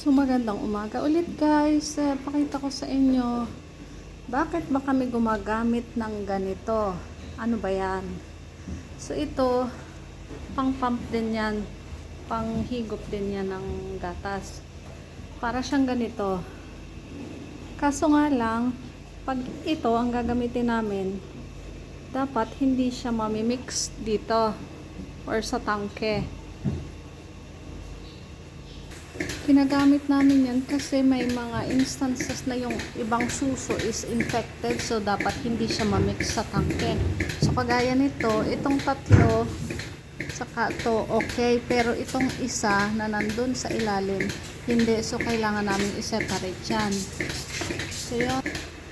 So magandang umaga ulit guys. Pakita ko sa inyo bakit ba kami gumagamit ng ganito. Ano ba yan? So ito pang pump din yan, pang higop din yan ng gatas. Para siyang ganito. Kaso nga lang, pag ito ang gagamitin namin, dapat hindi siya mamimix dito or sa tangke. Ginagamit namin yan kasi may mga instances na yung ibang suso is infected, so dapat hindi siya mamix sa tangke. So kagaya nito, itong tatlo saka to okay, pero itong isa na nandun sa ilalim hindi, so kailangan namin i-separate yan. So yun,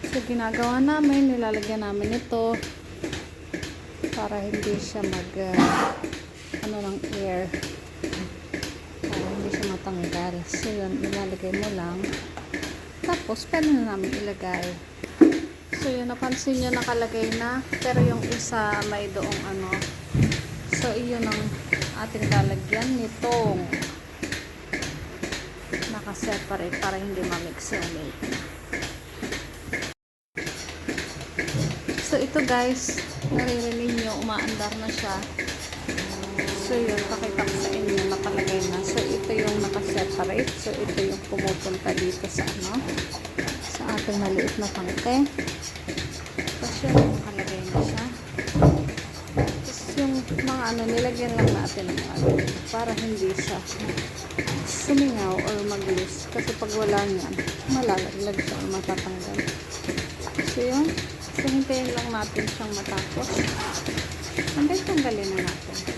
so ginagawa namin, nilalagyan namin ito para hindi siya ano ng air, matanggal. So yun, ilalagay mo lang, tapos pwede na namin ilagay. So yun, napansin nyo nakalagay na, pero yung isa may doong ano. So yun ang ating lalagyan nitong nakaseparate para hindi mamix yung milk. So ito guys, naririnig nyo, umaandar na siya. So yun, pakita ko sa inyo, nakalagay na. So ito yung nakaseparate. So ito yung pumupunta dito sa ano, sa ating maliit na tangke. Tapos yun, nakalagay na siya. Tapos yung mga ano, nilagyan lang natin ng ano, para hindi siya sumingaw or mag-loose. Kasi pag wala niyan, malalaglag siya or matatanggal. So yun, so hintayin lang natin siyang matapos. Hanggang tanggalin na natin.